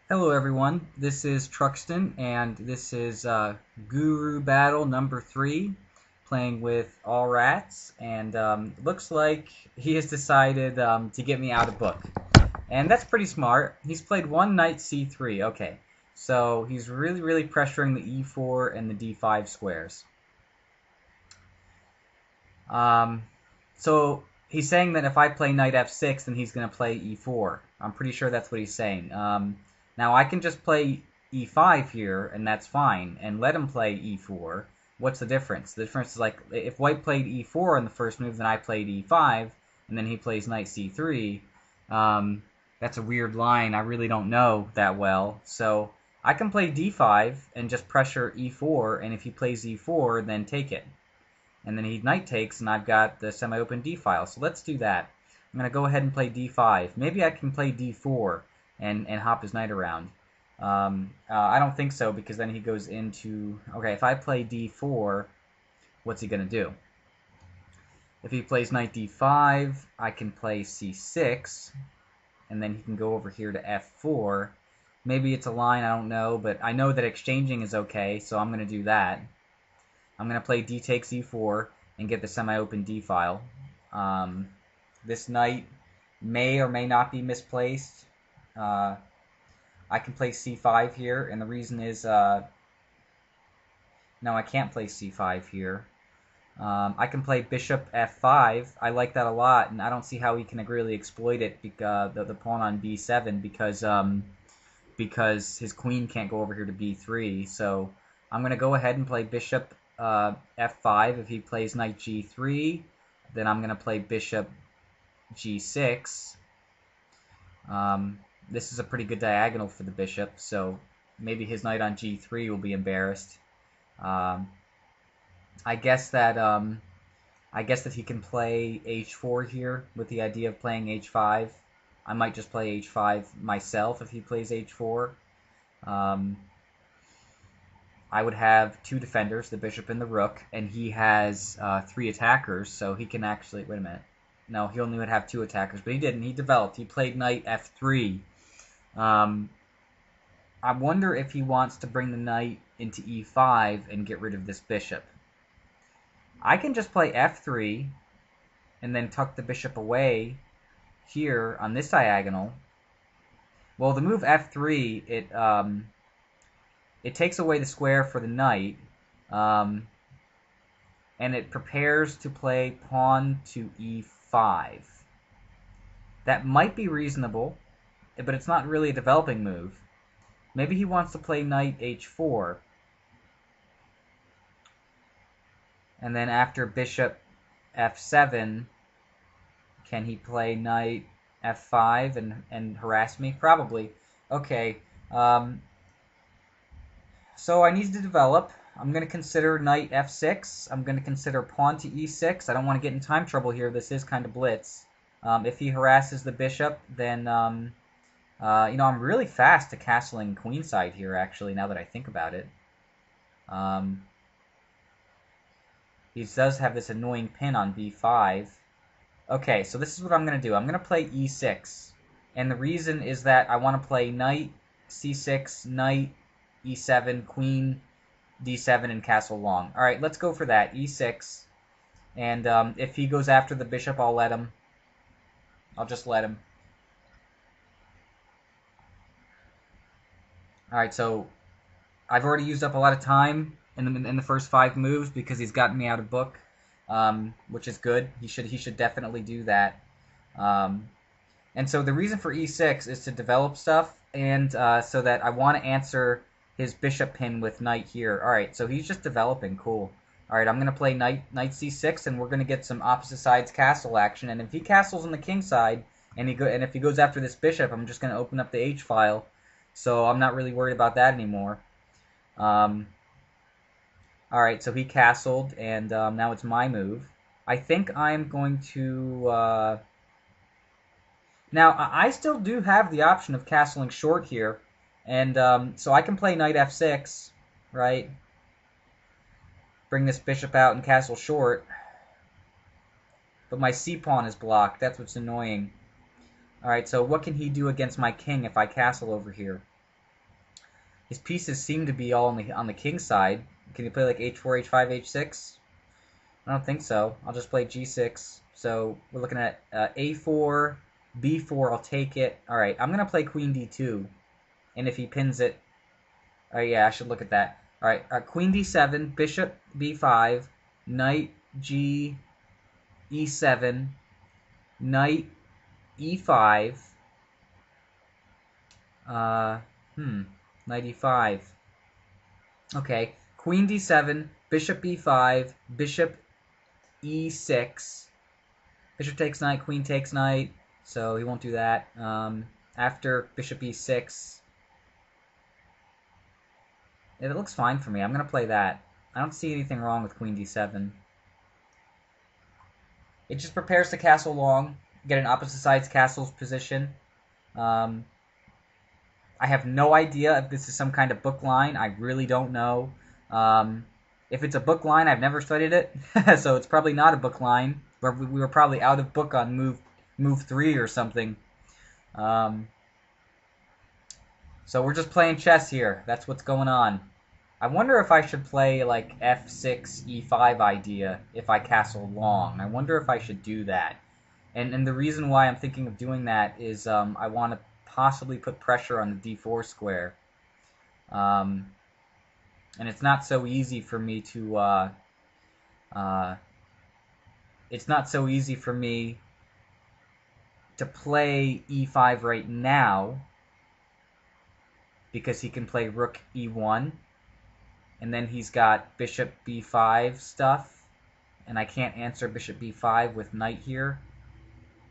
Hello everyone, this is Truxton, and this is Guru Battle number 3, playing with all rats, and looks like he has decided to get me out of book. And that's pretty smart. He's played one knight c3, okay. So he's really pressuring the e4 and the d5 squares. Um, so he's saying that if I play knight f6, then he's going to play e4. I'm pretty sure that's what he's saying. Now I can just play e5 here, and that's fine, and let him play e4. What's the difference? The difference is, like, if white played e4 in the first move, then I played e5, and then he plays knight c3. That's a weird line. I really don't know that well. So I can play d5 and just pressure e4, and if he plays e4, then take it. And then he knight takes, and I've got the semi-open d file. So let's do that. I'm going to go ahead and play d5. Maybe I can play d4 and hop his knight around. I don't think so, because then he goes into... Okay, if I play d4, what's he going to do? If he plays knight d5, I can play c6, and then he can go over here to f4. Maybe it's a line, I don't know, but I know that exchanging is okay, so I'm going to do that. I'm going to play d takes e4 and get the semi-open d file. This knight may or may not be misplaced. I can play c5 here, and the reason is... no, I can't play c5 here. I can play bishop f5. I like that a lot, and I don't see how he can really exploit it, the pawn on b7, because his queen can't go over here to b3. So I'm going to go ahead and play bishop f5. If he plays knight g3, then I'm going to play bishop g6. This is a pretty good diagonal for the bishop, so maybe his knight on g3 will be embarrassed. I guess that he can play h4 here with the idea of playing h5. I might just play h5 myself if he plays h4. I would have two defenders, the bishop and the rook, and he has 3 attackers, so he can actually... Wait a minute. No, he only would have 2 attackers, but he didn't. He developed. He played knight f3. I wonder if he wants to bring the knight into e5 and get rid of this bishop. I can just play f3 and then tuck the bishop away here on this diagonal. Well, the move f3, it takes away the square for the knight, and it prepares to play pawn to e5. That might be reasonable, but it's not really a developing move. Maybe he wants to play knight h4. And then after bishop f7, can he play knight f5 and harass me? Probably. Okay. So I need to develop. I'm going to consider knight f6. I'm going to consider pawn to e6. I don't want to get in time trouble here. This is kind of blitz. If he harasses the bishop, then, I'm really fast to castling queenside here, actually, now that I think about it. He does have this annoying pin on b5. Okay, so this is what I'm going to do. I'm going to play e6. And the reason is that I want to play knight c6, knight e7, queen d7, and castle long. Alright, let's go for that. e6. And if he goes after the bishop, I'll let him. I'll just let him. Alright, so I've already used up a lot of time in the first 5 moves because he's gotten me out of book, which is good. He should definitely do that. And so the reason for e6 is to develop stuff, and so that I want to answer his bishop pin with knight here. Alright, so he's just developing. Cool. Alright, I'm going to play knight c6, and we're going to get some opposite sides castle action. And if he castles on the king side, and if he goes after this bishop, I'm just going to open up the h file. So I'm not really worried about that anymore. Alright, so he castled, and now it's my move. I think I'm going to... Now, I still do have the option of castling short here. And so I can play knight f6, right? Bring this bishop out and castle short. But my c-pawn is blocked. That's what's annoying. Alright, so what can he do against my king if I castle over here? His pieces seem to be all on the king side. Can you play like h4, h5, h6? I don't think so. I'll just play g6. So we're looking at a4, b4. I'll take it. All right, I'm gonna play queen d2, and if he pins it, oh yeah, I should look at that. All right, queen d7, bishop b5, knight g e7, knight e5. Uh, knight e5. Okay, queen d7, bishop b5, bishop e6. Bishop takes knight, queen takes knight, so he won't do that. After bishop e6, it looks fine for me. I'm going to play that. I don't see anything wrong with queen d7. It just prepares the castle long, get an opposite side's castle's position. I have no idea if this is some kind of book line. I really don't know. If it's a book line, I've never studied it, so it's probably not a book line. We were probably out of book on move 3 or something. So we're just playing chess here. That's what's going on. I wonder if I should play like f6, e5 idea if I castle long. I wonder if I should do that. And the reason why I'm thinking of doing that is I want to possibly put pressure on the d4 square. And it's not so easy for me to play e5 right now, because he can play rook e1, and then he's got bishop b5 stuff, and I can't answer bishop b5 with knight here.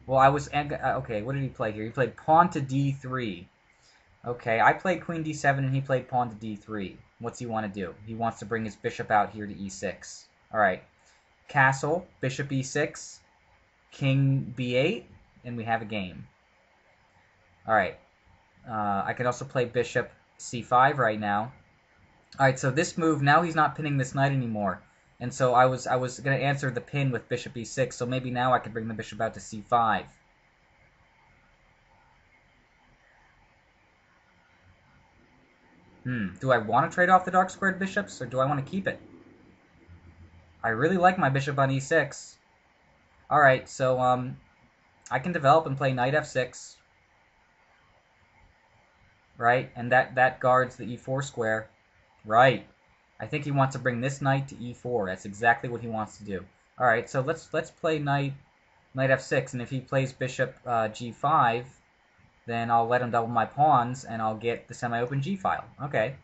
Well, okay, what did he play here? He played pawn to d3. Okay, I played queen d7 and he played pawn to d3. What's he want to do? He wants to bring his bishop out here to e6. Alright, castle, bishop e6, king b8, and we have a game. Alright, I can also play bishop c5 right now. Alright, so this move, now he's not pinning this knight anymore. And so I was going to answer the pin with bishop e6, so maybe now I could bring the bishop out to c5. Do I want to trade off the dark squared bishops, or do I want to keep it? I really like my bishop on e6. Alright, so I can develop and play knight f6. Right, and that guards the e4 square. Right. I think he wants to bring this knight to e4. That's exactly what he wants to do. Alright, so let's play knight f6, and if he plays bishop g5, then I'll let him double my pawns, and I'll get the semi-open g-file. Okay.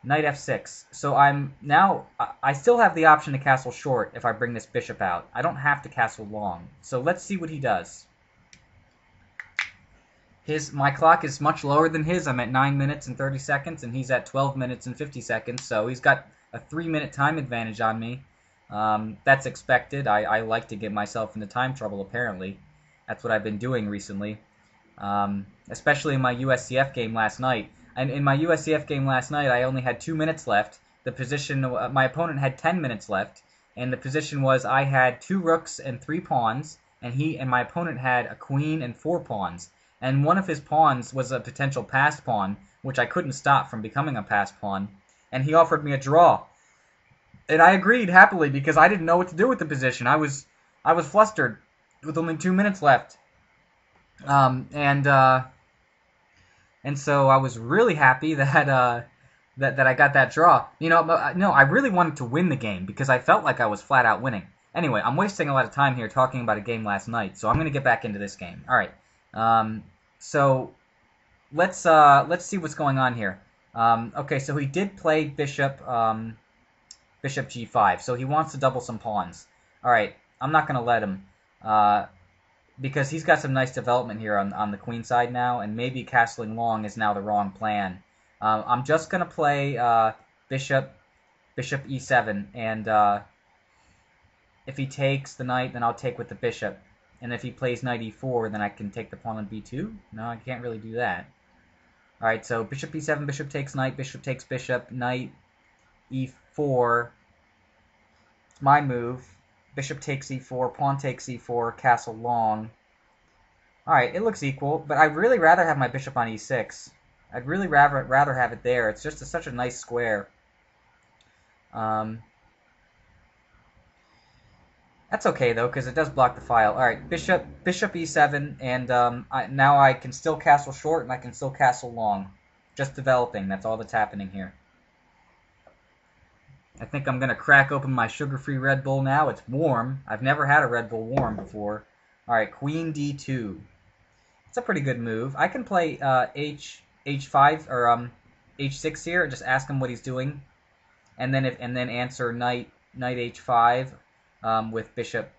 Knight f6. So I still have the option to castle short if I bring this bishop out. I don't have to castle long. So let's see what he does. My clock is much lower than his. I'm at 9 minutes and 30 seconds, and he's at 12 minutes and 50 seconds, so he's got a 3-minute time advantage on me. That's expected. I like to get myself into time trouble, apparently. That's what I've been doing recently, especially in my USCF game last night. And in my USCF game last night, I only had 2 minutes left. The position, my opponent had 10 minutes left, and the position was I had 2 rooks and 3 pawns, and my opponent had a queen and 4 pawns. And one of his pawns was a potential passed pawn, which I couldn't stop from becoming a passed pawn. And he offered me a draw. And I agreed happily because I didn't know what to do with the position. I was flustered with only 2 minutes left. And so I was really happy that I got that draw. No, I really wanted to win the game because I felt like I was flat out winning. Anyway, I'm wasting a lot of time here talking about a game last night, so I'm going to get back into this game. All right. So let's see what's going on here. Okay, so he did play bishop g5, so he wants to double some pawns. All right, I'm not going to let him because he's got some nice development here on the queen side now, and maybe castling long is now the wrong plan. I'm just going to play bishop e7, and if he takes the knight, then I'll take with the bishop. And if he plays knight e4, then I can take the pawn on b2? No, I can't really do that. Alright, so bishop e7, bishop takes knight, bishop takes bishop, knight e4. My move. Bishop takes e4, pawn takes e4, castle long. Alright, it looks equal, but I'd really rather have my bishop on e6. I'd really rather have it there. It's just such a nice square. That's okay though, because it does block the file. All right, bishop e7, and now I can still castle short and I can still castle long. Just developing. That's all that's happening here. I think I'm gonna crack open my sugar-free Red Bull now. It's warm. I've never had a Red Bull warm before. All right, Queen D2. It's a pretty good move. I can play H5 or H6 here and just ask him what he's doing, and then answer knight H5 with bishop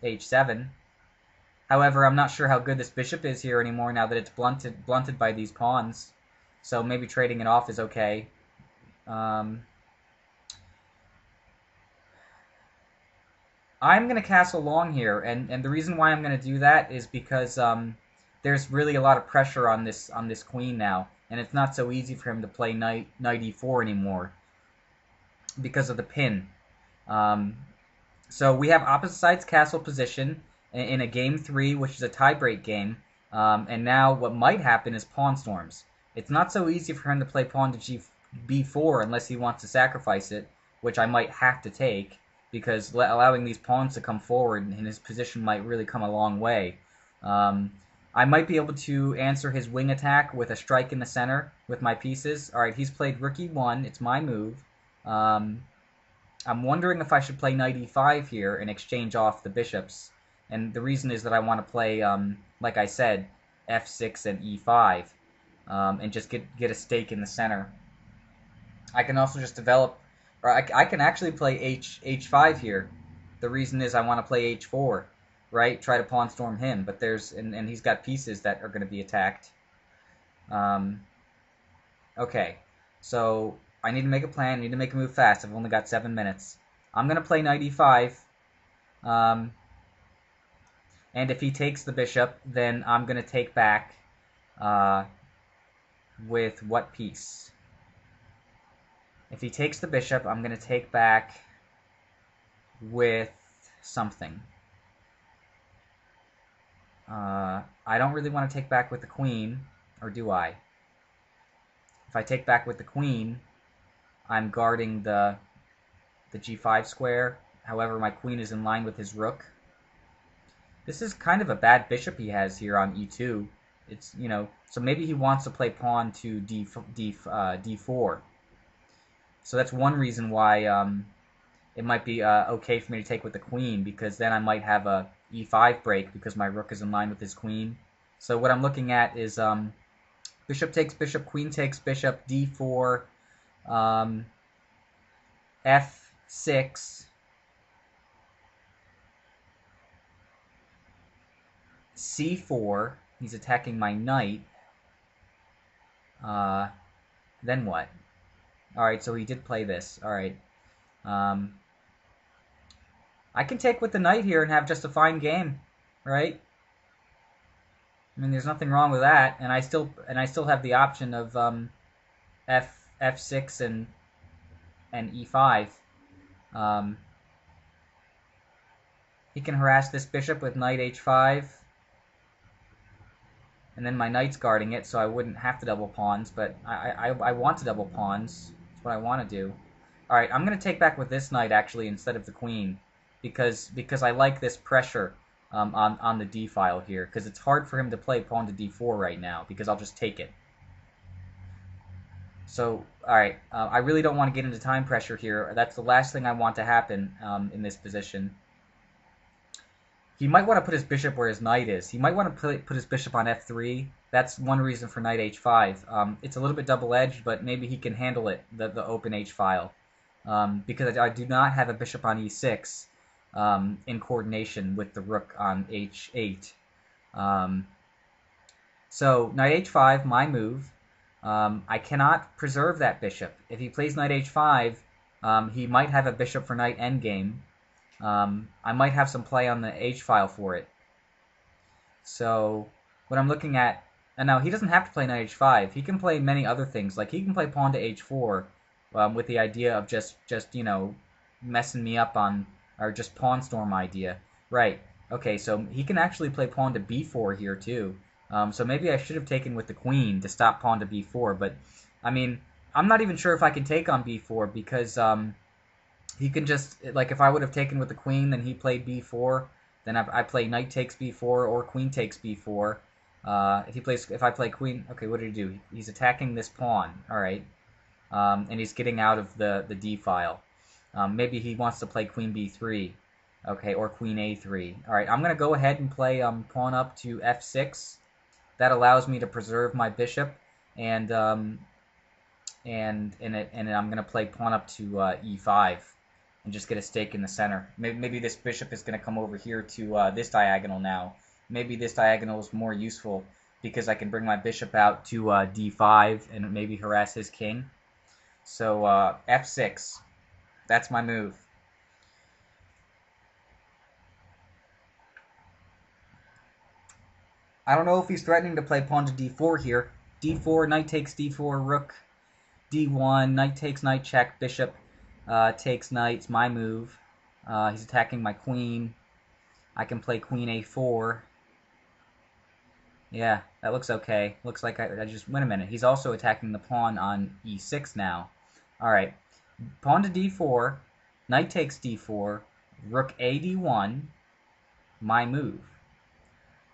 H7. However, I'm not sure how good this bishop is here anymore now that it's blunted by these pawns. So maybe trading it off is okay. I'm going to castle long here, and the reason why I'm going to do that is because there's really a lot of pressure on this queen now, and it's not so easy for him to play knight e4 anymore because of the pin. So we have opposite sides castle position in a game 3, which is a tiebreak game, and now what might happen is pawn storms. It's not so easy for him to play pawn to b4 unless he wants to sacrifice it, which I might have to take, because allowing these pawns to come forward and his position might really come a long way. I might be able to answer his wing attack with a strike in the center with my pieces. Alright, he's played rook e1. It's my move. I'm wondering if I should play knight e5 here and exchange off the bishops. And the reason is that I want to play, like I said, f6 and e5, and just get a stake in the center. I can also just develop, or I can actually play h5 here. The reason is I want to play h4, right? Try to pawn storm him, but and he's got pieces that are going to be attacked. Okay, so I need to make a plan. I need to make a move fast. I've only got 7 minutes. I'm going to play knight e5. And if he takes the bishop, then I'm going to take back with what piece? If he takes the bishop, I'm going to take back with something. I don't really want to take back with the queen, or do I? If I take back with the queen, I'm guarding the g5 square. However, my queen is in line with his rook. This is kind of a bad bishop he has here on e2. It's, you know, so maybe he wants to play pawn to d4. So that's one reason why it might be okay for me to take with the queen, because then I might have a e5 break because my rook is in line with his queen. So what I'm looking at is bishop takes bishop, queen takes bishop, d4, f6, c4. He's attacking my knight. Then what? Alright, so he did play this. Alright. I can take with the knight here and have just a fine game, right? I mean, there's nothing wrong with that, and I still have the option of f6 and e5. He can harass this bishop with knight h5, and then my knight's guarding it, so I wouldn't have to double pawns, but I want to double pawns. That's what I want to do. Alright, I'm going to take back with this knight, actually, instead of the queen, because I like this pressure on the d file here, because it's hard for him to play pawn to d4 right now, because I'll just take it. So, alright, I really don't want to get into time pressure here. That's the last thing I want to happen in this position. He might want to put his bishop where his knight is. He might want to put his bishop on f3. That's one reason for knight h5. It's a little bit double-edged, but maybe he can handle it, the open h-file. Because I do not have a bishop on e6 in coordination with the rook on h8. So knight h5, my move. I cannot preserve that bishop. If he plays knight h5, he might have a bishop for knight endgame. I might have some play on the h-file for it. So what I'm looking at, and now he doesn't have to play knight h5. He can play many other things. Like he can play pawn to h4 with the idea of just you know, messing me up on, or just pawn storm idea. Right. Okay, so he can actually play pawn to b4 here too. So maybe I should have taken with the queen to stop pawn to b4, but I mean, I'm not even sure if I can take on b4 because he can just, like, if I would have taken with the queen, then he played b4, then I play knight takes b4 or queen takes b4. If I play queen, okay, what did he do? He's attacking this pawn, all right, and he's getting out of the d file. Maybe he wants to play queen b3, okay, or queen a3. All right, I'm gonna go ahead and play pawn up to f6. That allows me to preserve my bishop, and I'm gonna play pawn up to e5 and just get a stake in the center. Maybe this bishop is gonna come over here to this diagonal now. Maybe this diagonal is more useful because I can bring my bishop out to d5 and maybe harass his king. So f6, that's my move. I don't know if he's threatening to play pawn to d4 here. d4, knight takes d4, rook d1, knight takes knight check, bishop takes knight. It's my move. He's attacking my queen. I can play queen a4. Yeah, that looks okay. Looks like I just... Wait a minute. He's also attacking the pawn on e6 now. Alright. Pawn to d4. Knight takes d4. Rook a d1. My move.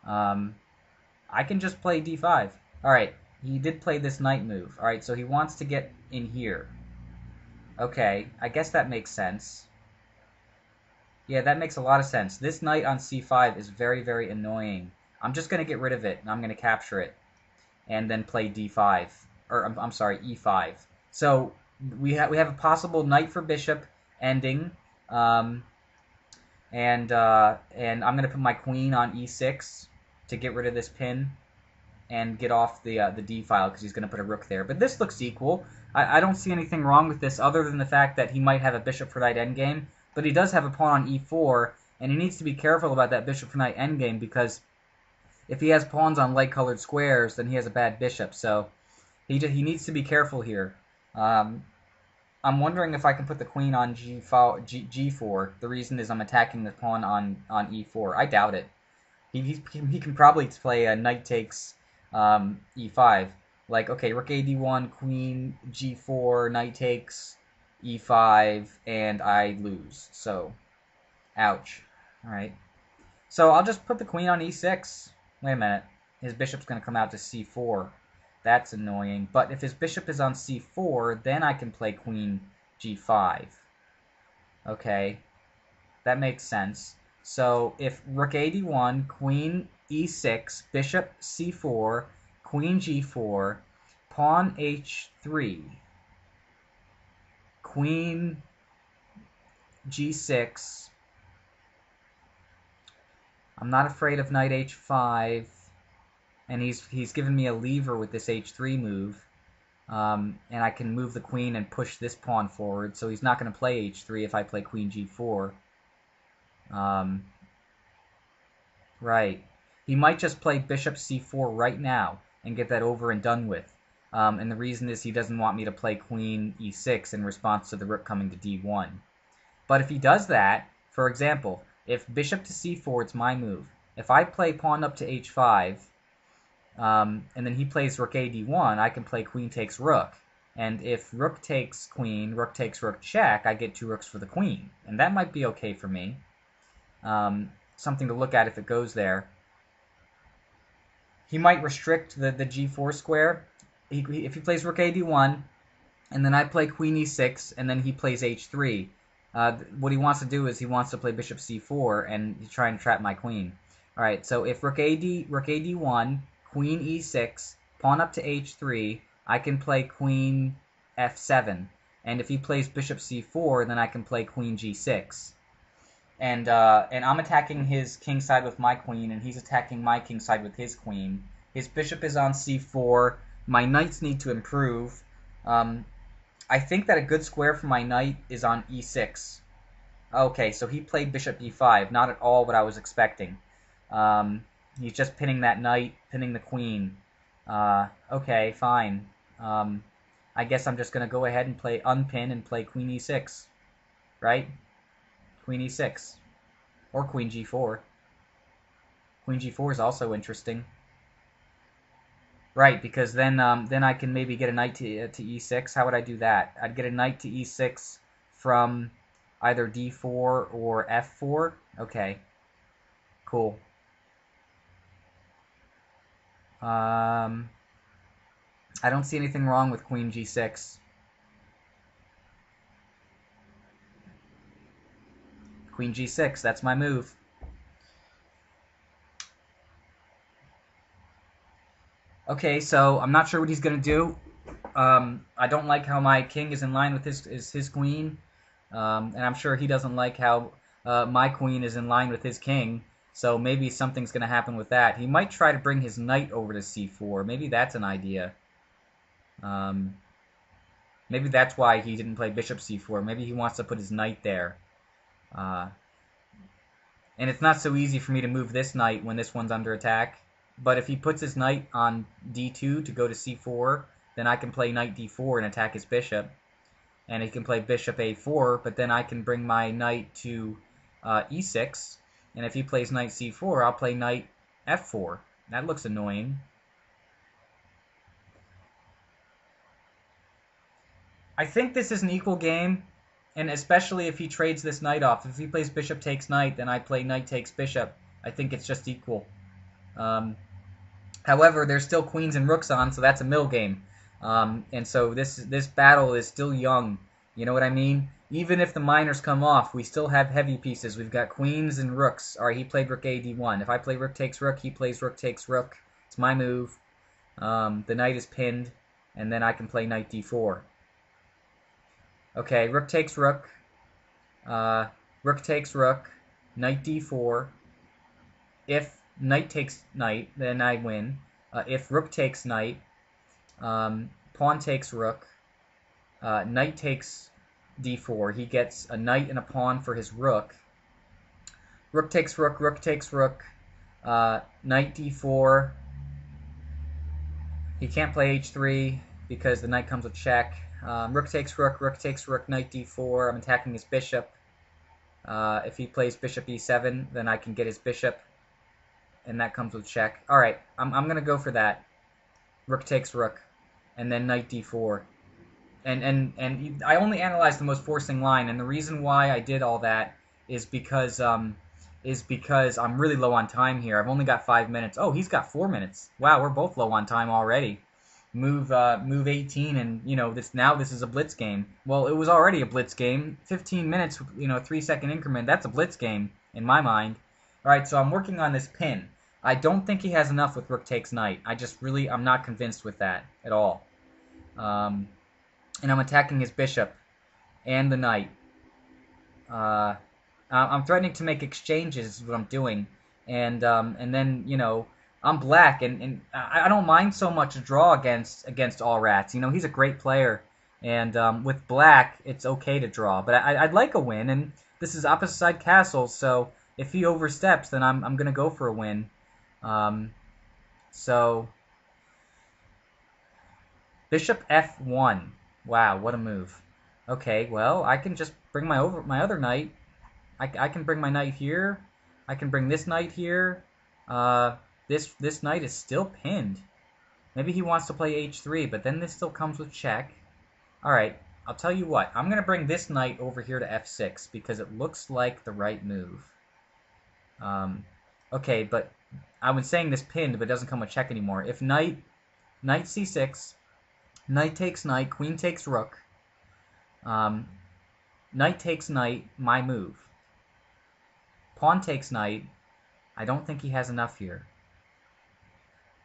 I can just play d5. Alright. He did play this knight move. Alright, so he wants to get in here. Okay, I guess that makes sense. Yeah, that makes a lot of sense. This knight on c5 is very, very annoying. I'm just going to get rid of it, and I'm going to capture it, and then play d5. Or, I'm sorry, e5. So, we have a possible knight for bishop ending, and I'm going to put my queen on e6 to get rid of this pin and get off the d file because he's going to put a rook there. But this looks equal. I don't see anything wrong with this other than the fact that he might have a bishop for knight endgame, but he does have a pawn on e4, and he needs to be careful about that bishop for knight endgame because if he has pawns on light-colored squares, then he has a bad bishop. So he needs to be careful here. I'm wondering if I can put the queen on g4. The reason is I'm attacking the pawn on e4. I doubt it. He can probably play a knight takes e5. Like, okay, rook a d1, queen g4, knight takes e5, and I lose. So, ouch. Alright. So I'll just put the queen on e6. Wait a minute. His bishop's going to come out to c4. That's annoying. But if his bishop is on c4, then I can play queen g5. Okay. That makes sense. So if rook a d1, queen e6, bishop c4, queen g4, pawn h3, queen g6. I'm not afraid of knight h5, and he's given me a lever with this h3 move, and I can move the queen and push this pawn forward, so he's not going to play h3 if I play queen g4. Right. He might just play bishop c4 right now and get that over and done with. And the reason is he doesn't want me to play queen e6 in response to the rook coming to d1. But if he does that, for example, if bishop to c4, it's my move. If I play pawn up to h5, and then he plays rook a d1, I can play queen takes rook. And if rook takes queen, rook takes rook check, I get two rooks for the queen. And that might be okay for me. Something to look at if it goes there. He might restrict the g4 square. If he plays rook a d1, and then I play queen e6, and then he plays h3, what he wants to do is he wants to play bishop c4 and he's trying to trap my queen. All right, so if rook a d1, queen e6, pawn up to h3, I can play queen f7, and if he plays bishop c4, then I can play queen g6. And I'm attacking his king side with my queen, and he's attacking my king side with his queen. His bishop is on c4. My knights need to improve. I think that a good square for my knight is on e6. Okay, so he played bishop e5. Not at all what I was expecting. He's just pinning that knight, pinning the queen. Okay, fine. I guess I'm just going to go ahead and play unpin and play queen e6. Right? Queen e6. Or queen g4. Queen g4 is also interesting. Right, because then I can maybe get a knight to e6. How would I do that? I'd get a knight to e6 from either d4 or f4. Okay, cool. I don't see anything wrong with queen g6. Queen g6, that's my move. Okay, so I'm not sure what he's going to do. I don't like how my king is in line with his queen. And I'm sure he doesn't like how my queen is in line with his king. So maybe something's going to happen with that. He might try to bring his knight over to c4. Maybe that's an idea. Maybe that's why he didn't play bishop c4. Maybe he wants to put his knight there. And it's not so easy for me to move this knight when this one's under attack. But if he puts his knight on d2 to go to c4, then I can play knight d4 and attack his bishop. And he can play bishop a4, but then I can bring my knight to e6. And if he plays knight c4, I'll play knight f4. That looks annoying. I think this is an equal game, and especially if he trades this knight off. If he plays bishop takes knight, then I play knight takes bishop. I think it's just equal. However, there's still queens and rooks on, so that's a mill game. And so this battle is still young. You know what I mean? Even if the minors come off, we still have heavy pieces. We've got queens and rooks. All right, he played rook a d1. If I play rook takes rook, he plays rook takes rook. It's my move. The knight is pinned, and then I can play knight d4. Okay, rook takes rook. Rook takes rook. Knight d4. If knight takes knight, then I win. If rook takes knight, pawn takes rook, knight takes d4. He gets a knight and a pawn for his rook. Rook takes rook, rook takes rook, knight d4. He can't play h3 because the knight comes with check. Rook takes rook, knight d4. I'm attacking his bishop. If he plays bishop e7, then I can get his bishop, and that comes with check. All right, I'm going to go for that. Rook takes rook, and then knight d4. And I only analyzed the most forcing line, and the reason why I did all that is because I'm really low on time here. I've only got 5 minutes. Oh, he's got 4 minutes. Wow, we're both low on time already. Move 18, and this is a blitz game. Well, it was already a blitz game. 15 minutes, 3-second increment. That's a blitz game in my mind. All right, so I'm working on this pin. I don't think he has enough with rook takes knight. I'm not convinced with that at all. And I'm attacking his bishop and the knight. I'm threatening to make exchanges is what I'm doing. And then, I'm black, and I don't mind so much a draw against all rats. He's a great player, and with black, it's okay to draw. But I'd like a win, and this is opposite side castles, so if he oversteps, then I'm going to go for a win. So bishop f1. Wow, what a move. Okay, well, I can just bring my other knight. I can bring my knight here. I can bring this knight here. This knight is still pinned. Maybe he wants to play h3, but then this still comes with check. All right, I'll tell you what. I'm going to bring this knight over here to f6 because it looks like the right move. Okay, but I was saying this pinned, but it doesn't come with check anymore. If knight c6, knight takes knight, queen takes rook, knight takes knight, my move. Pawn takes knight. I don't think he has enough here.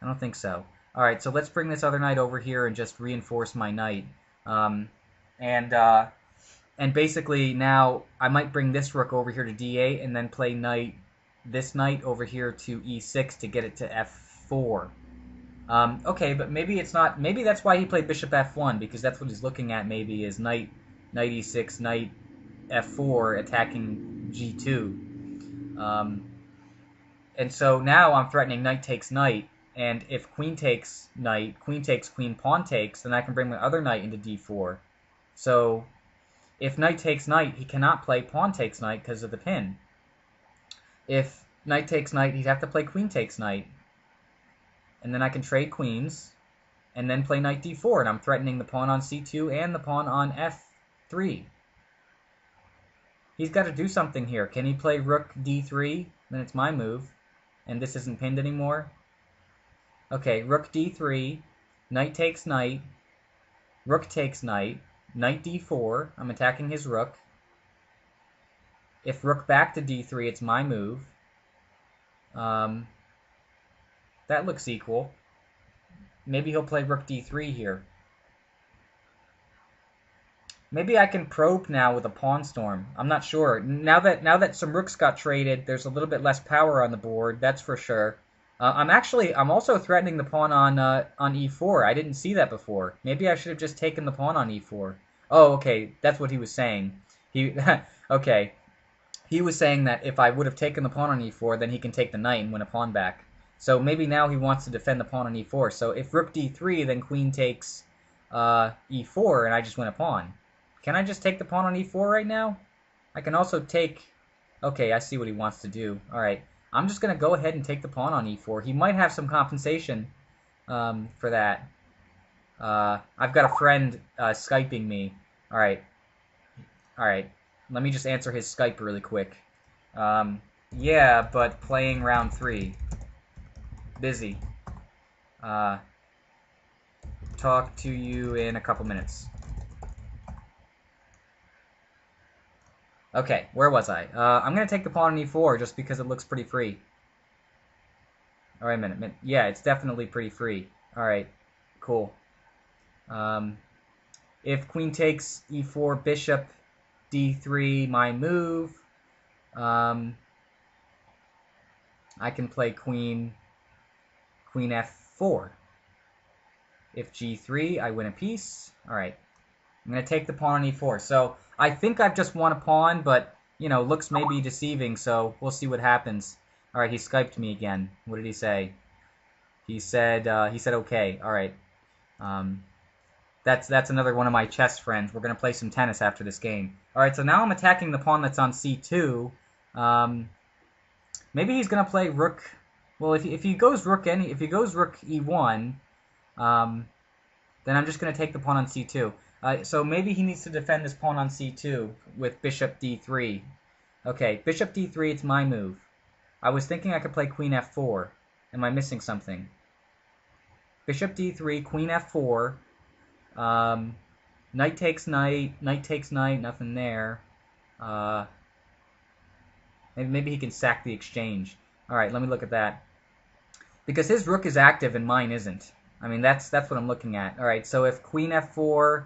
I don't think so. All right, so let's bring this other knight over here and just reinforce my knight. And basically now I might bring this rook over here to d8 and then play this knight over here to e6 to get it to f4. Okay, but maybe it's not. Maybe that's why he played bishop f1, because that's what he's looking at. Maybe is knight e6, knight f4 attacking g2. And so now I'm threatening knight takes knight. And if queen takes knight, queen takes queen, pawn takes, then I can bring my other knight into d4. So if knight takes knight, he cannot play pawn takes knight because of the pin. If knight takes knight, he'd have to play queen takes knight. And then I can trade queens. and then play knight d4, and I'm threatening the pawn on c2 and the pawn on f3. He's got to do something here. Can he play rook d3? Then it's my move, and this isn't pinned anymore. Okay, rook d3, knight takes knight, rook takes knight, knight d4. I'm attacking his rook. If rook back to d3, it's my move. That looks equal. Maybe he'll play rook d3 here. Maybe I can probe now with a pawn storm. I'm not sure. Now that some rooks got traded, there's a little bit less power on the board. That's for sure. I'm also threatening the pawn on e4. I didn't see that before. Maybe I should have just taken the pawn on e4. Oh, okay. That's what he was saying. Okay. He was saying that if I would have taken the pawn on e4, then he can take the knight and win a pawn back. So maybe now he wants to defend the pawn on e4. So if rook d3, then queen takes e4, and I just win a pawn. Can I just take the pawn on e4 right now? I can also take... Okay, I see what he wants to do. All right. I'm just going to go ahead and take the pawn on e4. He might have some compensation for that. I've got a friend Skyping me. All right. Let me just answer his Skype really quick. Yeah, but playing round 3. Busy. Talk to you in a couple minutes. Okay, where was I? I'm going to take the pawn on e4 just because it looks pretty free. All right, a minute. Yeah, it's definitely pretty free. All right, cool. If queen takes e4, bishop d3, my move. I can play queen f4. If g3, I win a piece. All right. I'm going to take the pawn on e4. So I think I've just won a pawn, but, you know, looks may be deceiving, so we'll see what happens. All right, he Skyped me again. What did he say? He said okay. All right. That's another one of my chess friends. We're going to play some tennis after this game. All right, so now I'm attacking the pawn that's on c2. Maybe he's going to play rook. Well, if he goes rook e1, then I'm just going to take the pawn on c2. So maybe he needs to defend this pawn on c2 with bishop d3. Okay, bishop d3, it's my move. I was thinking I could play queen f4. Am I missing something? Bishop d3, queen f4. Knight takes knight, nothing there. Maybe he can sack the exchange. All right, let me look at that. Because his rook is active and mine isn't. I mean, that's what I'm looking at. All right, so if queen f4,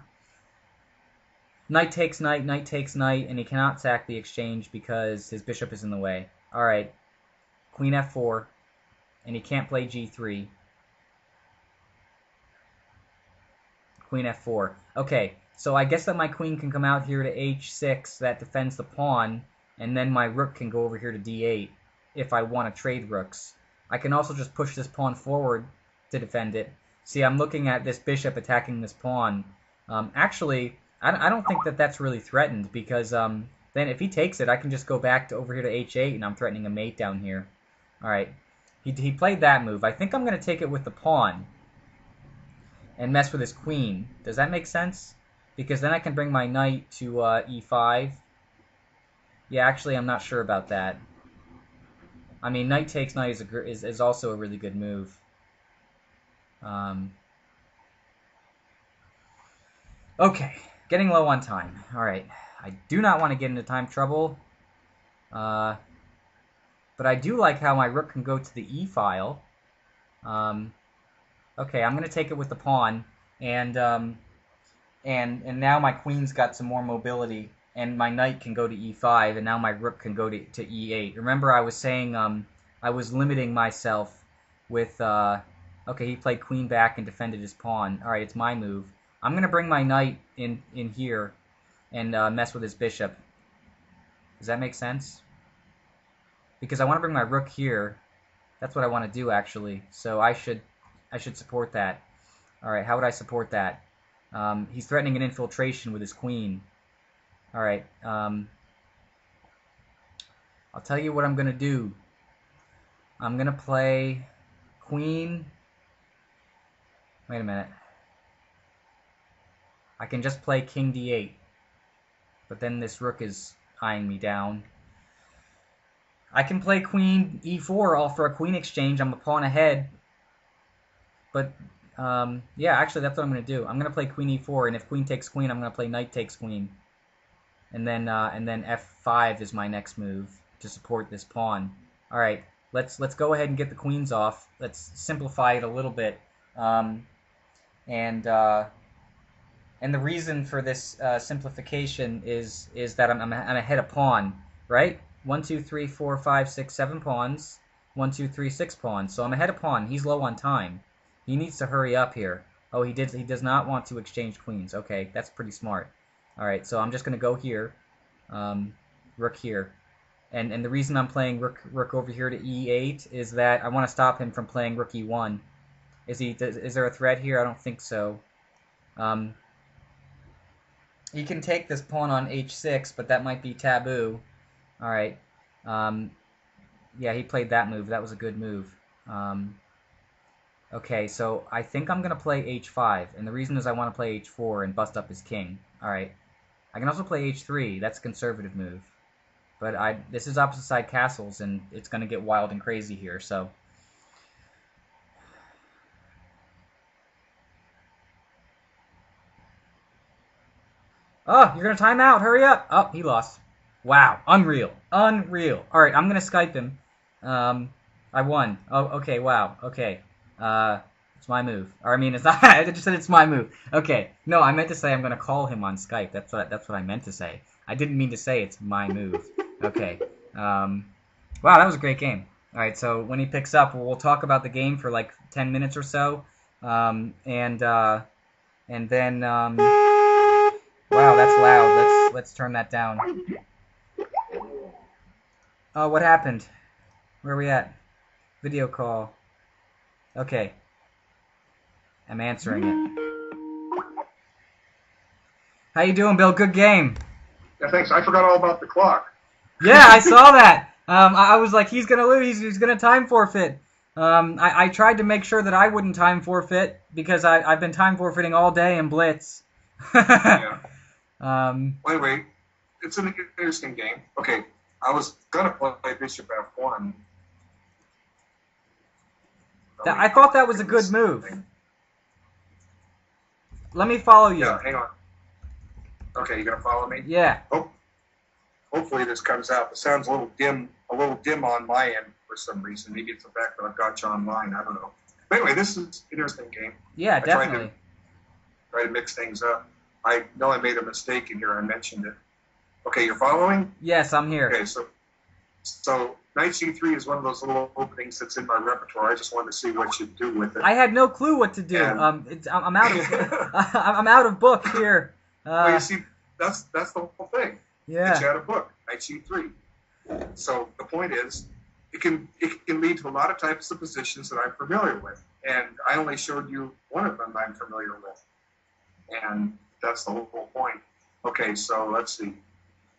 knight takes knight, and he cannot sack the exchange because his bishop is in the way. All right, queen f4, and he can't play g3. Queen f4. Okay, so I guess that my queen can come out here to h6. That defends the pawn, and then my rook can go over here to d8 if I want to trade rooks. I can also just push this pawn forward to defend it. See, I'm looking at this bishop attacking this pawn. Actually, I don't think that that's really threatened because then if he takes it, I can just go back to over here to h8, and I'm threatening a mate down here. All right, he played that move. I think I'm going to take it with the pawn and mess with his queen. Does that make sense? Because then I can bring my knight to e5. Yeah, actually, I'm not sure about that. I mean, knight takes knight is also a really good move. Okay, getting low on time. All right, I do not want to get into time trouble. But I do like how my rook can go to the e file. Okay, I'm going to take it with the pawn, and now my queen's got some more mobility, and my knight can go to e5, and now my rook can go to e8. Remember, I was saying I was limiting myself with... okay, he played queen back and defended his pawn. All right, it's my move. I'm going to bring my knight in here and mess with his bishop. Does that make sense? Because I want to bring my rook here. That's what I want to do, actually. So I should support that. All right, how would I support that? He's threatening an infiltration with his queen. All right. I'll tell you what I'm going to do. I'm going to play queen. Wait a minute. I can just play king d8. But then this rook is eyeing me down. I can play queen e4 all for a queen exchange. I'm a pawn ahead. But, yeah, actually that's what I'm going to do. I'm going to play queen e4, and if queen takes queen, I'm going to play knight takes queen. And then f5 is my next move to support this pawn. All right, let's go ahead and get the queens off. Let's simplify it a little bit. And the reason for this simplification is that I'm ahead of pawn, right? 1, 2, 3, 4, 5, 6, 7 pawns. 1, 2, 3, 6 pawns. So I'm ahead of pawn. He's low on time. He needs to hurry up here. Oh, he does not want to exchange queens. Okay, that's pretty smart. All right, so I'm just going to go here, rook here. And the reason I'm playing rook over here to e8 is that I want to stop him from playing rook e1. Is there a threat here? I don't think so. He can take this pawn on h6, but that might be taboo. All right. Yeah, he played that move. That was a good move. Okay, so I think I'm going to play h5, and the reason is I want to play h4 and bust up his king. All right. I can also play h3. That's a conservative move. But this is opposite side castles, and it's going to get wild and crazy here, so... Oh, you're going to time out. Hurry up. Oh, he lost. Wow. Unreal. Unreal. All right, I'm going to Skype him. I won. Oh, okay. Wow. Okay. It's my move. Or, I mean, it's not. I just said it's my move. Okay. No, I meant to say I'm going to call him on Skype. That's what I meant to say. I didn't mean to say it's my move. Okay. Wow, that was a great game. All right, so when he picks up, we'll talk about the game for like 10 minutes or so. And then... Wow, that's loud. Let's turn that down. Oh, what happened? Where are we at? Video call. Okay. I'm answering it. How you doing, Bill? Good game. Yeah, thanks. I forgot all about the clock. Yeah, I saw that. I was like, he's gonna lose. He's gonna time forfeit. I tried to make sure that I wouldn't time forfeit because I've been time forfeiting all day in Blitz. Yeah. Anyway, it's an interesting game. Okay, I was gonna play Bishop F1. I thought that was a good move. Let me follow you. Yeah, hang on. Okay, you gonna follow me? Yeah. Hopefully this comes out. The sound's a little dim on my end for some reason. Maybe it's the fact that I've got you online. I don't know. But anyway, this is an interesting game. Yeah, definitely. Try to mix things up. I know I made a mistake in here. I mentioned it. Okay, you're following? Yes, I'm here. Okay, so knight c3 is one of those little openings that's in my repertoire. I just wanted to see what you'd do with it. I had no clue what to do. I'm out of I'm out of book here. Well, you see, that's the whole thing. Yeah. It's out of book, knight c3. So the point is, it can lead to a lot of types of positions that I'm familiar with, and I only showed you one of them I'm familiar with, and that's the whole point. Okay, so let's see.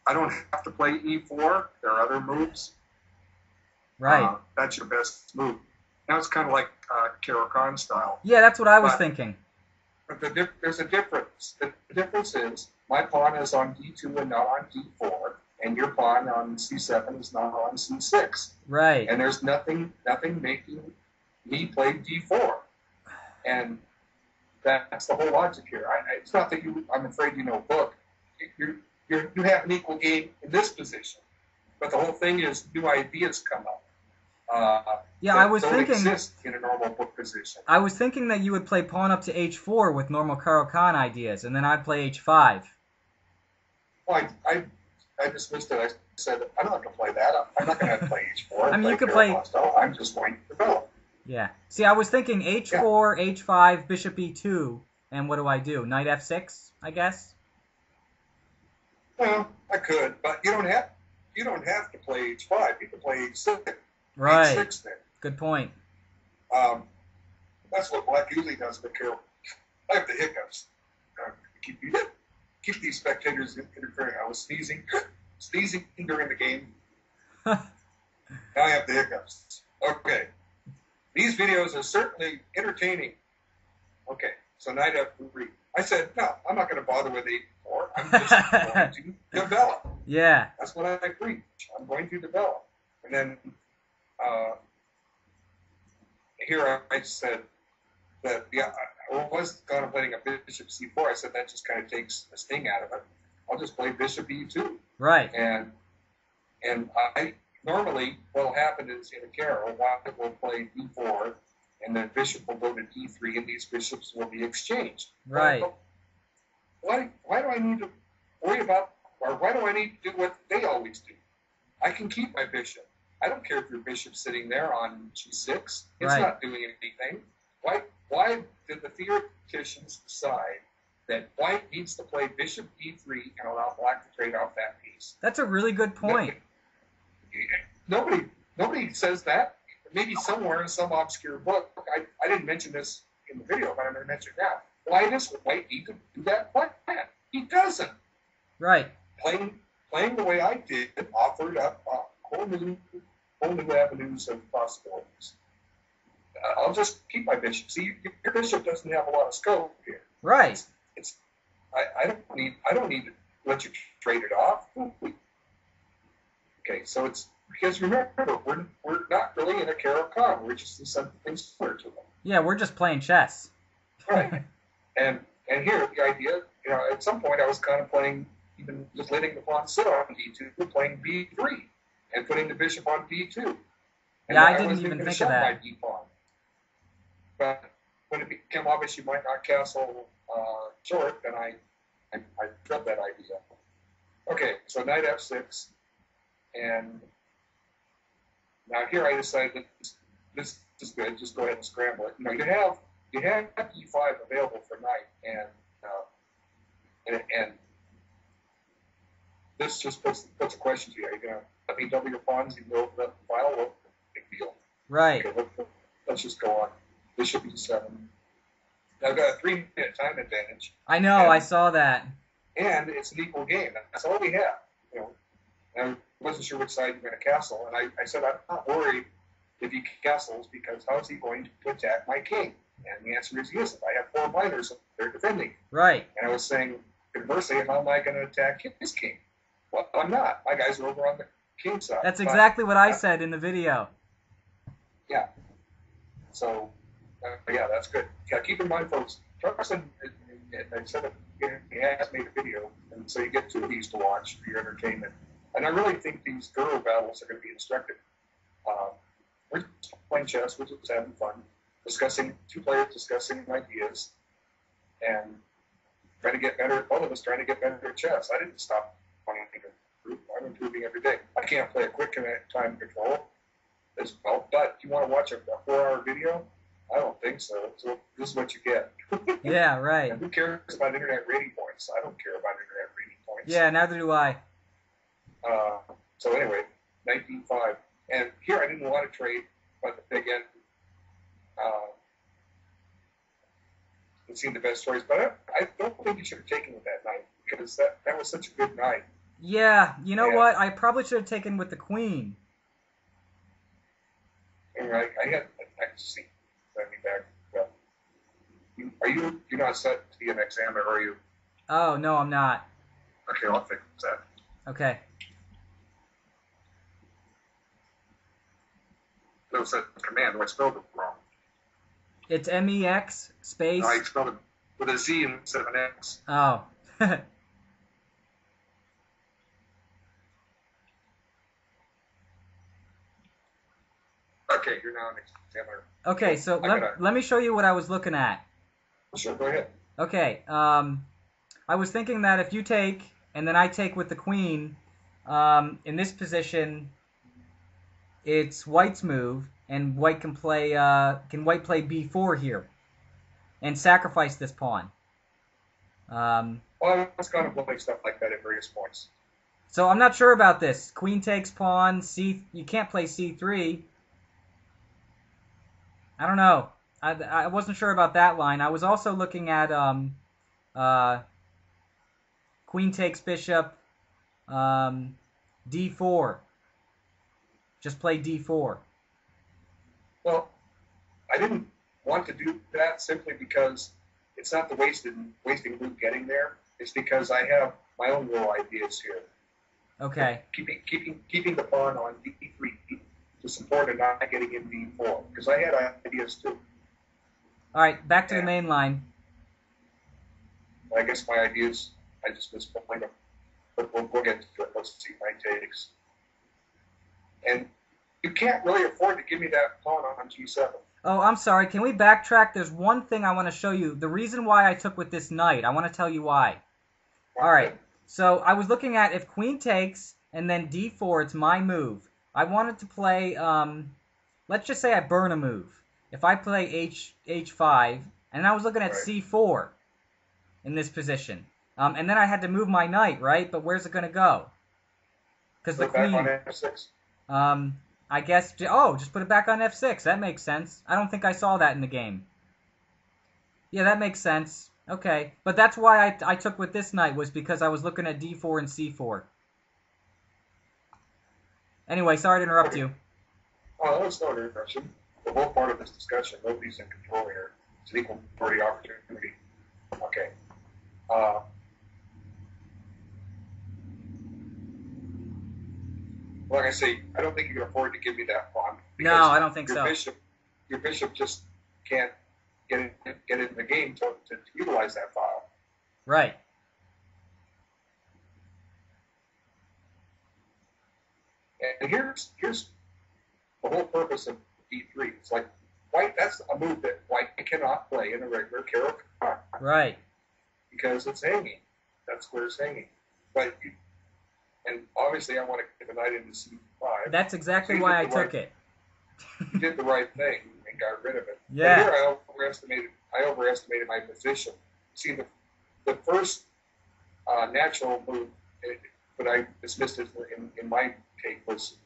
I don't have to play e4. There are other moves. Right. That's your best move. Now it's kind of like Caro-Kann style. Yeah, that's what I was thinking. But there's a difference. The difference is my pawn is on d2 and not on d4, and your pawn on c7 is not on c6. Right. And there's nothing making me play d4. And that's the whole logic here. It's not that I'm afraid you know book. You have an equal game in this position, but the whole thing is new ideas come up. Yeah, I was thinking exist in a normal book position. I was thinking that you would play pawn up to h4 with normal Caro-Kann ideas, and then I'd play h5. Well, I dismissed it. I said I'm not going to play that. I'm not going to play h4. I mean, you could play. I'm just going to develop. Yeah. See, I was thinking h4, h5, bishop e2, and what do I do? Knight f6, I guess. Well, I could, but you don't have to play h5. You can play h6. Right. H6 there. Good point. That's what black usually does. But Carol, I have the hiccups. Keep these spectators interfering. I was sneezing during the game. Now I have the hiccups. Okay. These videos are certainly entertaining. Okay. So knight f3. I said, no, I'm not going to bother with e4. I'm just going to develop. Yeah. That's what I preach. I'm going to develop. And then here I said that, yeah, I was contemplating a bishop c4. I said that just kind of takes the sting out of it. I'll just play bishop e2. Right. And I normally what'll happen is in a carol, white will play d4, and then bishop will go to d3, and these bishops will be exchanged. Right. Why do I need to worry about, or why do I need to do what they always do? I can keep my bishop. I don't care if your bishop's sitting there on g6. It's right. not doing anything. Why did the theoreticians decide that white needs to play bishop d3 and allow black to trade off that piece? That's a really good point. Nobody says that. Maybe somewhere in some obscure book. I didn't mention this in the video, but I'm going to mention it now. Why does white need to do that plan? He doesn't. Right. Playing the way I did offered up whole new avenues of possibilities. I'll just keep my bishop. See, your bishop doesn't have a lot of scope here. Right. I don't need to let you trade it off. Okay, so it's because remember we're not really in a Carol-Con. We're just in something similar to them. Yeah, we're just playing chess. Right. And here the idea, at some point I was contemplating even just letting the pawn sit on d2, playing b3, and putting the bishop on d2. And yeah, I didn't even think of that. My d-pawn. But when it became obvious you might not castle short, then I dropped that idea. Okay, so knight f6, and now here I decided that this is good. Just go ahead and scramble it. You have e5 available for knight, and this just puts a question to you. Are you going to let me double your pawns and go over the file? Well, big deal. Right. Okay, let's just go on. Bishop e7. Now I've got a 3-minute time advantage. I know. I saw that. And it's an equal game. That's all we have. And I wasn't sure which side you're going to castle, and I said I'm not worried if he castles because how is he going to attack my king? And the answer is he isn't. I have 4 minors, they're defending. Right. And I was saying, conversely, how am I going to attack his king? Well, I'm not. My guys are over on the king side. That's exactly what I said in the video. Yeah. So, yeah, that's good. Yeah, keep in mind, folks, Truxton, instead of he has made a video, and so you get 2 of these to watch for your entertainment. And I really think these GuruBattles are going to be instructive. We're just playing chess, we're just having fun, discussing 2 players discussing ideas, and trying to get better. Both of us trying to get better at chess. I didn't stop playing a group. I'm improving every day. I can't play a quick time control as well, but you want to watch a 4-hour video? I don't think so. So this is what you get. Yeah, right. And who cares about internet rating points? I don't care about internet rating points. Yeah, neither do I. So anyway, 19.5. And here I didn't want to trade, but the big end it seemed the best choice. But I don't think you should have taken with that knight because that was such a good knight. Yeah, you know what? I probably should have taken with the queen. And I see. Let me back. Well, you're not set to be an examiner, are you? Oh, no, I'm not. Okay, I'll fix that. Okay. No, it's a command. I spelled it wrong. It's MEX space. No, I spelled it with a Z instead of an X. Oh. Okay, you're now an examiner. Okay, so let me show you what I was looking at. Sure, go ahead. Okay, I was thinking that if you take, and then I take with the queen, in this position, it's white's move, and white can play b4 here, and sacrifice this pawn. Well, I was kind of playing stuff like that at various points. So I'm not sure about this. Queen takes pawn, you can't play c3. I don't know. I wasn't sure about that line. I was also looking at queen takes bishop, d4. Just play d4. Well, I didn't want to do that simply because it's not the wasting route getting there. It's because I have my own little ideas here. Okay. Keeping the pawn on d3 to support and not getting in d4 because I had ideas too. All right, back to the main line. I guess my ideas I just misplaced them, but we'll get to it. Let's see my takes. And you can't really afford to give me that pawn on g7. Oh, I'm sorry. Can we backtrack? There's one thing I want to show you. The reason why I took with this knight. I want to tell you why. All right. So I was looking at if queen takes and then d4, it's my move. I wanted to play, let's just say I burn a move. If I play h5, and I was looking at c4 in this position. And then I had to move my knight, right? But where's it going to go? Because the queen... Back on f6? I guess, just put it back on f6. That makes sense. I don't think I saw that in the game. Yeah, that makes sense. Okay. But that's why I took with this knight, was because I was looking at d4 and c4. Anyway, sorry to interrupt you. Oh, that's no interruption. The whole part of this discussion, nobody's in control here. It's an equal party opportunity. Okay. Like I say, I don't think you can afford to give me that pawn. No, I don't think so. Your bishop just can't get in the game to utilize that file. Right. And here's the whole purpose of d3. It's like white. That's a move that white cannot play in a regular carol card. Right. Because it's hanging. That square's hanging. But and obviously I want to get the knight into c5. That's exactly why I took it. You did the right thing and got rid of it. Yeah. But here I overestimated my position. See, the first natural move that I dismissed it in my take was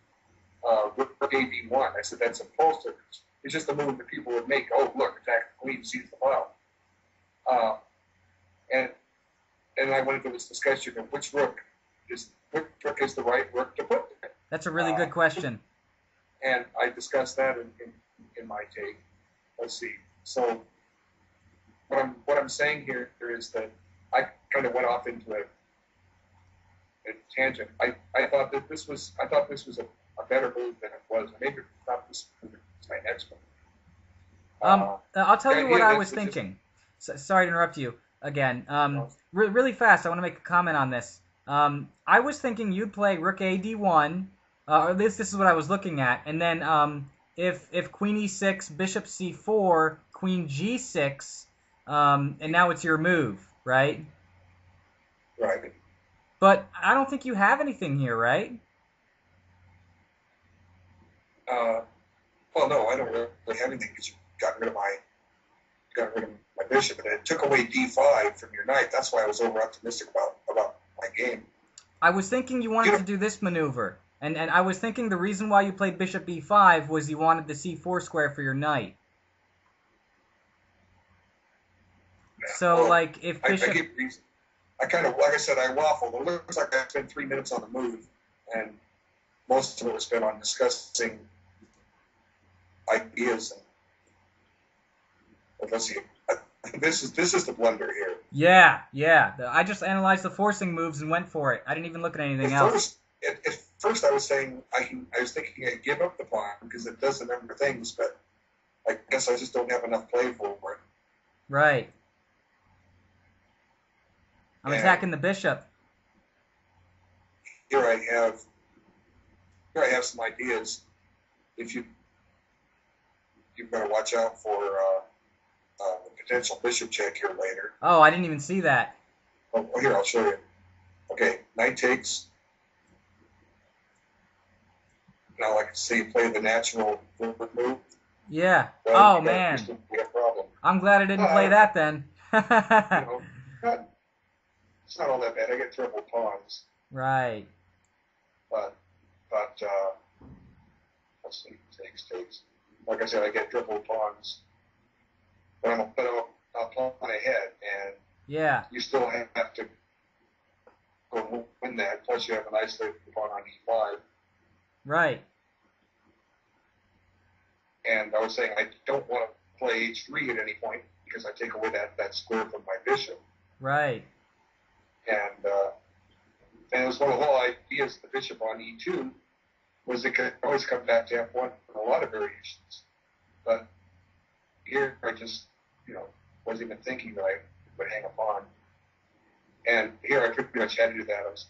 rook a1. I said that's impulsive. It's just a move that people would make. Oh, look, attack the queen, seize the file. And I went into this discussion of which rook is the right rook to put there. That's a really good question. And I discussed that in my take. Let's see. So what I'm saying here is that I kind of went off into a tangent. I thought this was a better move than it was. Maybe I thought this was my next one. I'll tell you what I was thinking. Sorry to interrupt you again. Really fast, I want to make a comment on this. I was thinking you'd play rook a d1. Or this is what I was looking at. And then if queen e6, bishop c4, queen g6, and now it's your move, right? Right. But I don't think you have anything here, right? Well, no, I don't really have anything because you got rid of my bishop, and it took away d5 from your knight. That's why I was over optimistic about my game. I was thinking you wanted to do this maneuver. And I was thinking the reason why you played bishop e5 was you wanted the c4 square for your knight. Yeah. So, well, like, if bishop... I give reason. I kind of, like I said, I waffled. It looks like I spent 3 minutes on the move, and most of it was spent on discussing ideas. But let's see. This is the blunder here. Yeah. I just analyzed the forcing moves and went for it. I didn't even look at anything else. At first, I was saying I was thinking I'd give up the pawn because it does a number of things, but I guess I just don't have enough play for it. Right. I'm attacking the bishop. Here I have some ideas. You've got to watch out for the potential bishop check here later. Oh, I didn't even see that. Oh, here, I'll show you. Okay, knight takes. Now, like I say, you play the natural move. Yeah. Well, oh, man. We have a problem. I'm glad I didn't play that then. It's not all that bad. I get triple pawns. Right. But let's see, takes. Like I said, I get triple pawns. But I'm a pawn ahead, and yeah, you still have to go win that. Plus, you have an isolated pawn on e5. Right. And I was saying I don't want to play h3 at any point because I take away that square from my bishop. Right. And it was one of the whole ideas of the bishop on e2 was it could always come back to f1 for a lot of variations. But here I just, wasn't even thinking that I would hang a pawn. And here I pretty much had to do that.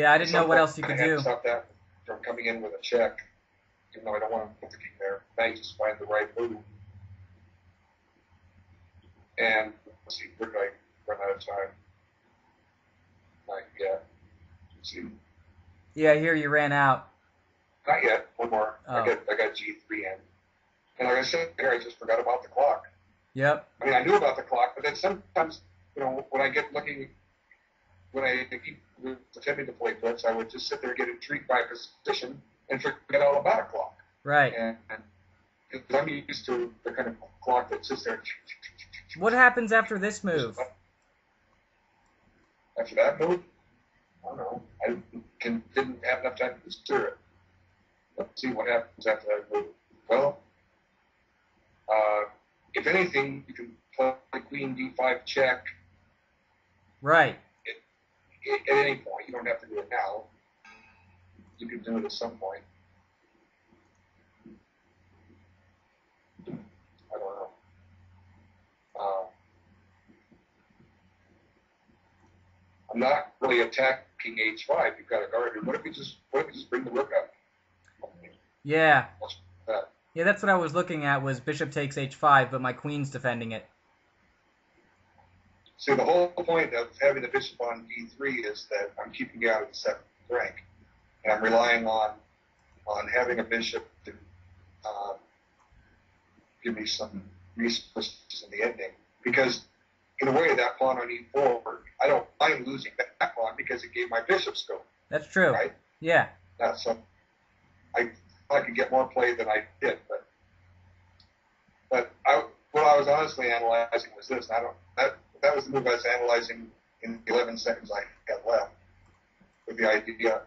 I didn't know what else you could I had do. to stop that from coming in with a check, even though I don't want to put the king there. Now you just find the right move. And let's see, where did I run out of time? Not yet. Let's see. Yeah, here you ran out. Not yet. One more. Oh. I got G3 in. And like I said, here I just forgot about the clock. Yep. I mean, I knew about the clock, but then sometimes, when I get looking, when I keep attempting to play blitz, I would just sit there and get intrigued by position and forget all about a clock. Right. And I'm used to the kind of clock that sits there. What happens after this move? After that move? I don't know. I didn't have enough time to consider it. Let's see what happens after that move. Well, if anything, you can play queen d5 check. Right. At any point. You don't have to do it now. You can do it at some point. I don't know. I'm not really attacking h5. You've got a guard. What if we just bring the rook up? Yeah. Yeah, that's what I was looking at, was bishop takes h5, but my queen's defending it. See, the whole point of having the bishop on d3 is that I'm keeping you out of the 7th rank. And I'm relying on having a bishop to give me some resources in the ending. Because, in a way, that pawn on e4, I don't mind losing that pawn because it gave my bishop scope. That's true. Right? Yeah. So I thought I could get more play than I did. But what I was honestly analyzing was this. That was the move I was analyzing in the 11 seconds I had left, with the idea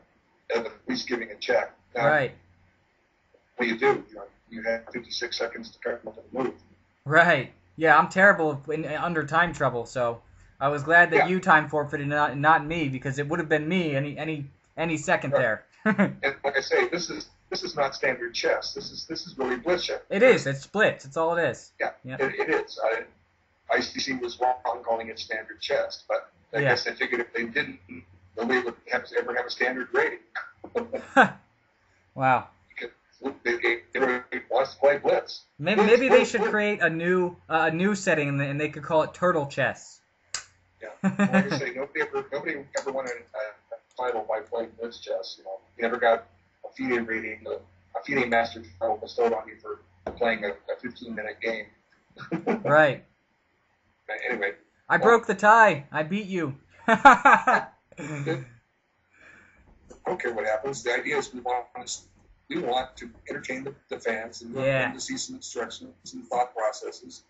of at least giving a check. Now, right. What do? You have 56 seconds to come up with a move. Right. Yeah, I'm terrible under time trouble, so I was glad that you time forfeited, not me, because it would have been me any second there. And like I say, this is not standard chess. This is really blitz chess. It is. It's splits. It's all it is. Yeah, yep. It is. ICC was wrong calling it standard chess, but I guess I figured if they didn't, nobody would ever have a standard rating. Wow. Everybody wants to play blitz. Maybe they should create a new setting, and they could call it turtle chess. Yeah, like I say, nobody ever won a title by playing blitz chess. You never got a FIDE rating, a FIDE master title bestowed on you for playing a 15-minute game. Right. Anyway. I broke the tie. I beat you. I don't care what happens. The idea is we want to entertain the fans and to see some instructions and thought processes.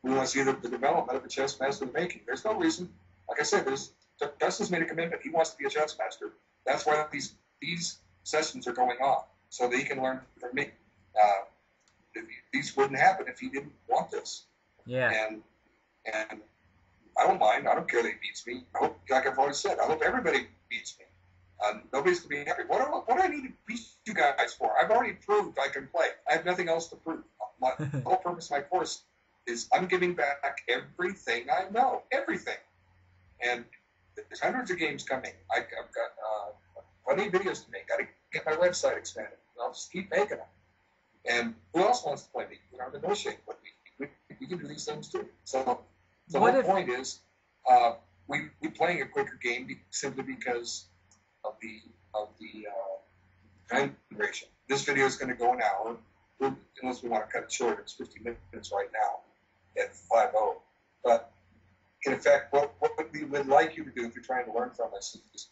We want to see the development of a chess master in the making. There's no reason. Like I said, Dustin's made a commitment. He wants to be a chess master. That's why these sessions are going on, so that he can learn from me. These wouldn't happen if he didn't want this. Yeah. And I don't mind. I don't care that he beats me. I hope, like I've always said, I hope everybody beats me. Nobody's going to be happy. What do I need to beat you guys for? I've already proved I can play. I have nothing else to prove. The whole purpose of my course is I'm giving back everything I know. Everything. And there's hundreds of games coming. I've got plenty of videos to make. Got to get my website expanded. I'll just keep making them. And who else wants to play me? Negotiate with me. We can do these things too. So the whole point is we playing a quicker game simply because of the time duration. This video is going to go an hour, unless we want to cut it short. It's 50 minutes right now at 5:00. But in effect, what we would like you to do if you're trying to learn from us is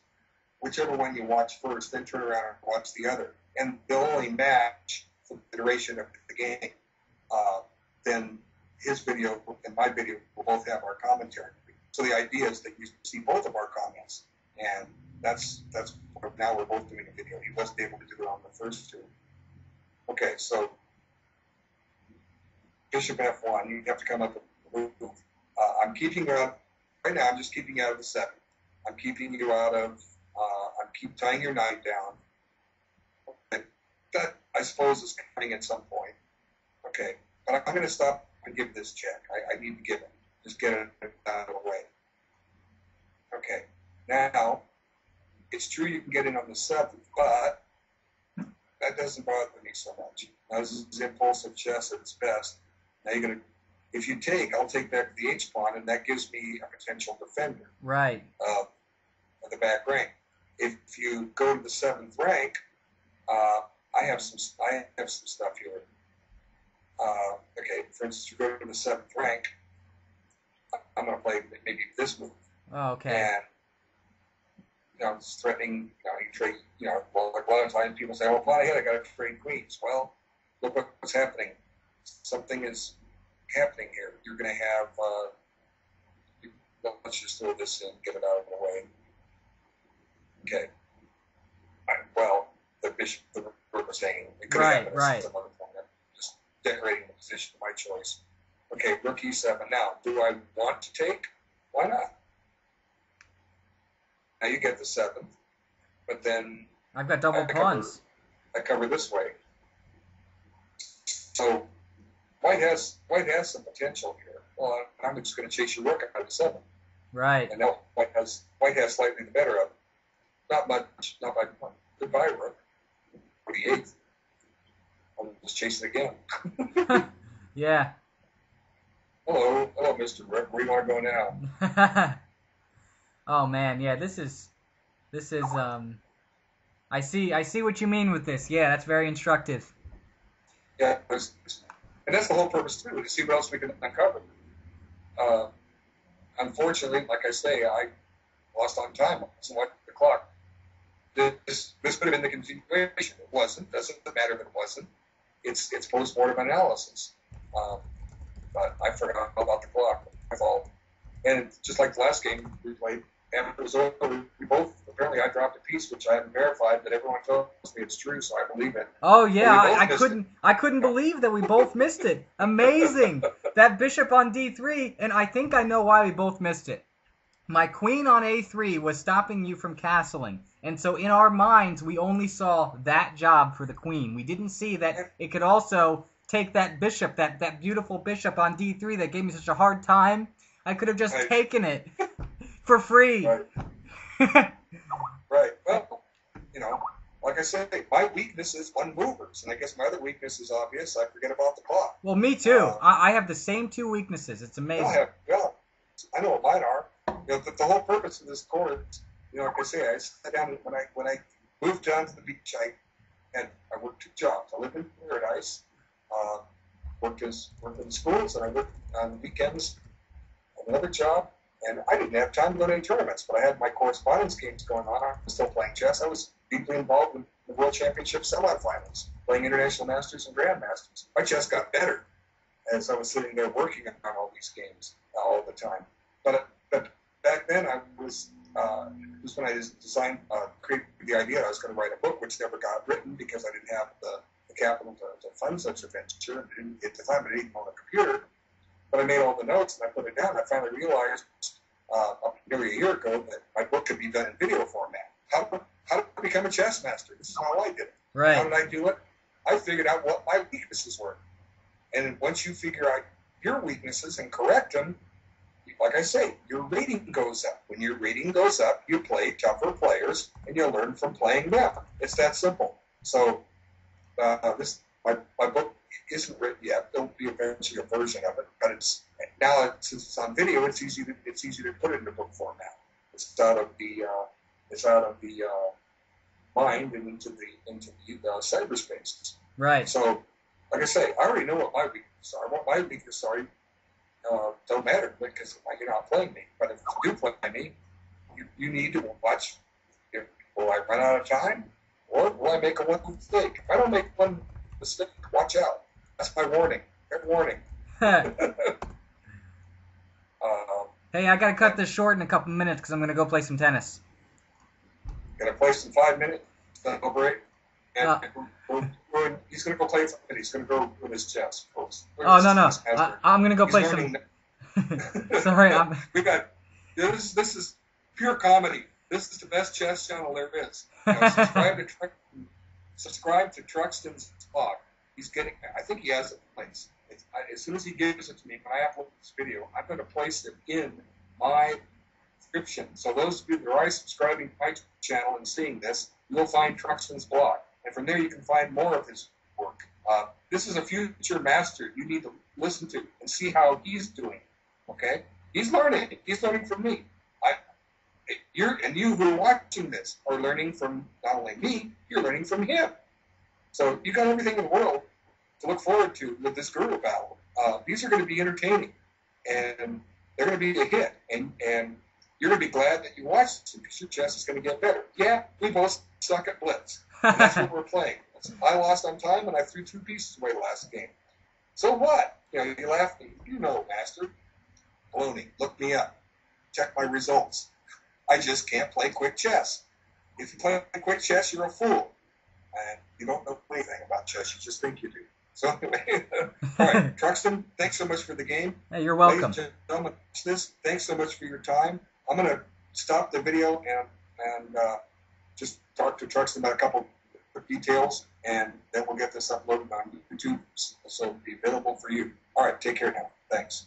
whichever one you watch first, then turn around and watch the other, and they'll only match for the duration of the game. Then his video and my video will both have our commentary. So the idea is that you see both of our comments, and that's now we're both doing a video. He wasn't able to do it on the first two. Okay, so Bishop F1, you have to come up I'm keeping you out right now. I'm just keeping you out of the 7. I'm keeping you out of. I'm keep tying your knight down. That I suppose is coming at some point. Okay, but I'm going to stop and give this check. I need to give it. Just get it out of the way. Okay, now it's true you can get in on the 7th, but that doesn't bother me so much. Now, this is impulsive chess at its best. Now you're going to. If you take, I'll take back the H pawn, and that gives me a potential defender. Right. Of the back rank. If you go to the 7th rank, I have some stuff here. Okay, for instance, you go to the 7th rank. I'm going to play maybe this move. Oh, okay. And it's threatening. You trade. Well, like a lot of times people say, "Well, plan ahead. I got to trade queens." Well, look what's happening. Something is happening here. You're going to have. Let's just throw this in, get it out of the way. Okay. Well, the bishop, the rook was hanging. It could have happened at some other point. I'm just decorating the position of my choice. Okay, rook e7. Now, do I want to take? Why not? Now you get the 7th, but then I've got double pawns. I cover this way. So white has some potential here. Well, I'm just going to chase your rook out of the 7th. Right. And now white has slightly the better of it. Not much. Not by one. Goodbye, rook. For the 8th. I'll just chase it again. Yeah. Hello, Mr. Rook. Where do you want to go now? Oh man, yeah. This is. I see what you mean with this. Yeah, that's very instructive. Yeah, and that's the whole purpose too, to see what else we can uncover. Unfortunately, like I say, I lost on time. I wasn't watching the clock. This could have been the continuation. It wasn't. Doesn't matter that it wasn't. It's post-mortem analysis. But I forgot about the clock. That's all. And just like the last game we played, after it was over, we both, apparently I dropped a piece, which I haven't verified, but everyone tells me it's true, so I believe it. Oh yeah, I couldn't believe that we both missed it. Amazing. That bishop on d3, and I think I know why we both missed it. My queen on a3 was stopping you from castling, and so in our minds we only saw that job for the queen. We didn't see that it could also take that bishop, that beautiful bishop on d3 that gave me such a hard time. I could have just taken it for free. Right. Right. Well, like I said, my weakness is one movers, and I guess my other weakness is obvious. I forget about the clock. Well, me too. I have the same 2 weaknesses. It's amazing. I know what mine are. The whole purpose of this course, like I say, I sat down when I moved down to the beach. I worked 2 jobs. I lived in paradise, worked in schools, and I worked on weekends. Another job, and I didn't have time to go to any tournaments, but I had my correspondence games going on. I was still playing chess. I was deeply involved in the World Championship semifinals, playing International Masters and Grandmasters. My chess got better as I was sitting there working on all these games all the time. But back then, it was when I created the idea I was going to write a book, which never got written because I didn't have the capital to fund such a venture. At the time, I didn't own a computer. But I made all the notes and I put it down. I finally realized nearly a year ago that my book could be done in video format. How to become a chess master. This is how I did it. Right. How did I do it? I figured out what my weaknesses were. And once you figure out your weaknesses and correct them, like I say, your rating goes up. When your rating goes up, you play tougher players and you learn from playing them. It's that simple. So my book isn't written yet. There'll be eventually a version of it, but since it's on video, it's easy to put it in a book format. It's out of the mind and into the cyberspace. Right. So, like I say, I already know what my weaknesses are. What my weaknesses are don't matter because you're not playing me. But if you do play me, you need to watch. Will I run out of time, or will I make one mistake? If I don't make one mistake, watch out. That's my warning. Good warning. Hey, I gotta cut this short in a couple minutes because I'm gonna go play some tennis. Gonna play some 5 minutes. Go break. And he's gonna go play. He's gonna go with his chess, folks. Oh no! I'm gonna go play some. Sorry, I'm. We got this. This is pure comedy. This is the best chess channel there is. Subscribe to Truxton's blog. He's getting. I think he has it in place. As soon as he gives it to me, when I upload this video, I'm going to place it in my description. So those of you that are already subscribing to my channel and seeing this, you'll find Truxton's blog, and from there you can find more of his work. This is a future master you need to listen to and see how he's doing. Okay, he's learning. He's learning from me. You who are watching this are learning from not only me, you're learning from him. So you got everything in the world to look forward to with this Guru battle. These are going to be entertaining, and they're going to be a hit. And you're going to be glad that you watched this because your chess is going to get better. Yeah, we both suck at blitz. And that's what we're playing. I lost on time, and I threw 2 pieces away last game. So what? You laugh at me. You know, master. Baloney. Look me up. Check my results. I just can't play quick chess. If you play quick chess, you're a fool. And you don't know anything about chess. You just think you do. So anyway, all right, Truxton, thanks so much for the game. Hey, you're welcome. Ladies and gentlemen, thanks so much for your time. I'm going to stop the video and just talk to Truxton about a couple of details, and then we'll get this uploaded on YouTube so it'll be available for you. All right, take care now. Thanks.